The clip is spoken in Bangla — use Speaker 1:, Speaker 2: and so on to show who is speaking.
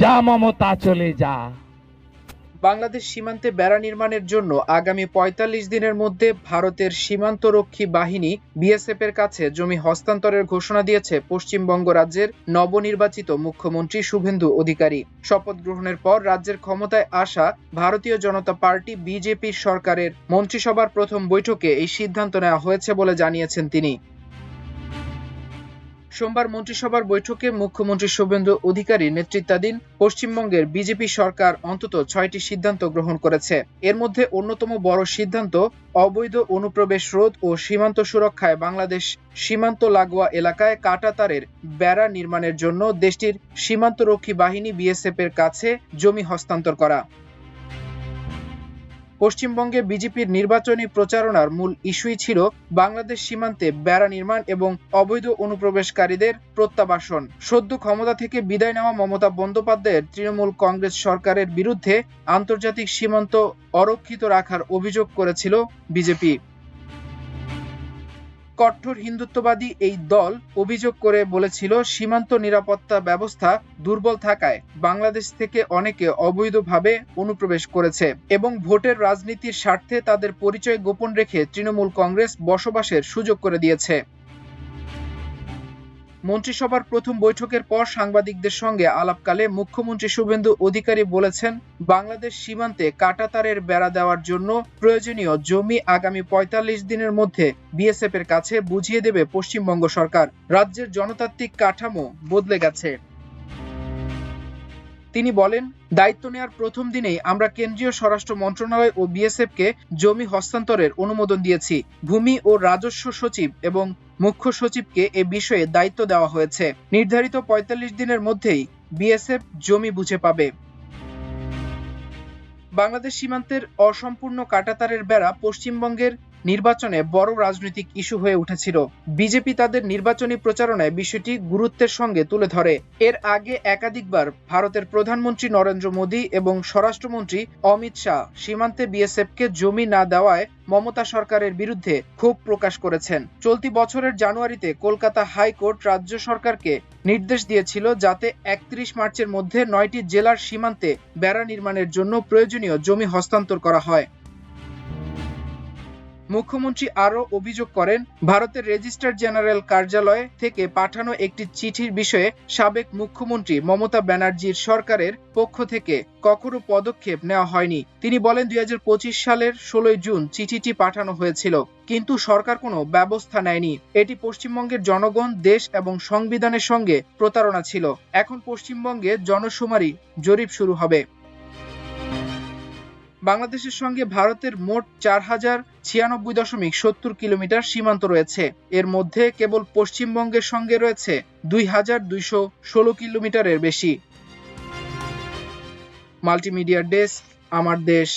Speaker 1: যা মমতা চলে যা।
Speaker 2: বাংলাদেশ সীমান্তে বেড়া নির্মাণের জন্য আগামী ৪৫ দিনের মধ্যে ভারতের সীমান্তরক্ষী বাহিনী বিএসএফ এর কাছে জমি হস্তান্তরের ঘোষণা দিয়েছে পশ্চিমবঙ্গ রাজ্যের নবনির্বাচিত মুখ্যমন্ত্রী শুভেন্দু অধিকারী। শপথ গ্রহণের পর রাজ্যের ক্ষমতায় আসা ভারতীয় জনতা পার্টি বিজেপির সরকারের মন্ত্রিসভার প্রথম বৈঠকে এই সিদ্ধান্ত নেওয়া হয়েছে বলে জানিয়েছেন তিনি। সোমবার মন্ত্রিসভার বৈঠকে মুখ্যমন্ত্রী শুভেন্দু অধিকারীর নেতৃত্বাধীন পশ্চিমবঙ্গের বিজেপি সরকার অন্তত ৬টি সিদ্ধান্ত গ্রহণ করেছে। এর মধ্যে অন্যতম বড় সিদ্ধান্ত অবৈধ অনুপ্রবেশ রোধ ও সীমান্ত সুরক্ষায় বাংলাদেশ সীমান্ত লাগোয়া এলাকায় কাঁটাতারের বেড়া নির্মাণের জন্য দেশটির সীমান্তরক্ষী বাহিনী বিএসএফ এর কাছে জমি হস্তান্তর করা। পশ্চিমবঙ্গে বিজেপির নির্বাচনী প্রচারণার মূল ইস্যুই ছিল বাংলাদেশ সীমান্তে বেড়া নির্মাণ এবং অবৈধ অনুপ্রবেশকারীদের প্রত্যাবাসন। সদ্য ক্ষমতা থেকে বিদায় নেওয়া মমতা বন্দ্যোপাধ্যায়ের তৃণমূল কংগ্রেস সরকারের বিরুদ্ধে আন্তর্জাতিক সীমান্ত অরক্ষিত রাখার অভিযোগ করেছিল বিজেপি। কট্টর হিন্দুত্ববাদী এই দল অভিযোগ করে বলেছিল, সীমান্ত নিরাপত্তা ব্যবস্থা দুর্বল থাকায় বাংলাদেশ থেকে অনেকে অবৈধভাবে অনুপ্রবেশ করেছে এবং ভোটের রাজনীতির স্বার্থে তাদের পরিচয় গোপন রেখে তৃণমূল কংগ্রেস বসবাসের সুযোগ করে দিয়েছে। মন্ত্রিসভার প্রথম বৈঠকের পর সাংবাদিকদের সঙ্গে আলাপকালে মুখ্যমন্ত্রী শুভেন্দু অধিকারী বলেছেন, বাংলাদেশ সীমান্তে কাঁটাতারের বেড়া দেওয়ার জন্য প্রয়োজনীয় জমি আগামী ৪৫ দিনের মধ্যে বিএসএফ এর কাছে বুঝিয়ে দেবে পশ্চিমবঙ্গ সরকার। রাজ্যের জনতান্ত্রিক কাঠামো বদলে গেছে। তিনি বলেন, দায়িত্ব নেওয়ার প্রথম দিনেই আমরা কেন্দ্রীয় স্বরাষ্ট্র মন্ত্রণালয় ও বিএসএফ কে জমি হস্তান্তরের অনুমোদন দিয়েছি। ভূমি ও রাজস্ব সচিব এবং মুখ্য সচিবকে এ বিষয়ে দায়িত্ব দেওয়া হয়েছে। নির্ধারিত ৪৫ দিনের মধ্যেই বিএসএফ জমি বুঝে পাবে। বাংলাদেশ সীমান্তের অসম্পূর্ণ কাঁটাতারের বেড়া পশ্চিমবঙ্গের নির্বাচনে বড় রাজনৈতিক ইস্যু হয়ে উঠেছিল। বিজেপি তাদের নির্বাচনী প্রচারণায় বিষয়টি গুরুত্বের সঙ্গে তুলে ধরে। এর আগে একাধিকবার ভারতের প্রধানমন্ত্রী নরেন্দ্র মোদী এবং স্বরাষ্ট্রমন্ত্রী অমিত শাহ সীমান্তে বিএসএফকে জমি না দেওয়ায় মমতা সরকারের বিরুদ্ধে ক্ষোভ প্রকাশ করেছেন। চলতি বছরের জানুয়ারিতে কলকাতা হাইকোর্ট রাজ্য সরকারকে নির্দেশ দিয়েছিল যাতে ৩১ মার্চের মধ্যে ৯টি জেলার সীমান্তে বেড়া নির্মাণের জন্য প্রয়োজনীয় জমি হস্তান্তর করা হয়। মুখ্যমন্ত্রী আরও অভিযোগ করেন, ভারতের রেজিস্ট্রার জেনারেল কার্যালয় থেকে পাঠানো একটি চিঠির বিষয়ে সাবেক মুখ্যমন্ত্রী মমতা ব্যানার্জির সরকারের পক্ষ থেকে কখনো পদক্ষেপ নেওয়া হয়নি। তিনি বলেন, ২০২৫ সালের ১৬ জুন চিঠিটি পাঠানো হয়েছিল, কিন্তু সরকার কোনো ব্যবস্থা নেয়নি। এটি পশ্চিমবঙ্গের জনগণ, দেশ এবং সংবিধানের সঙ্গে প্রতারণা ছিল। এখন পশ্চিমবঙ্গে জনশুমারি জরিপ শুরু হবে। বাংলাদেশের সঙ্গে ভারতের মোট ৪,০৯৬.৭০ কিলোমিটার সীমান্ত রয়েছে। এর মধ্যে কেবল পশ্চিমবঙ্গের সঙ্গে রয়েছে ২,২১৬ কিলোমিটারের বেশি। মাল্টিমিডিয়া ডেস্ক, আমার দেশ।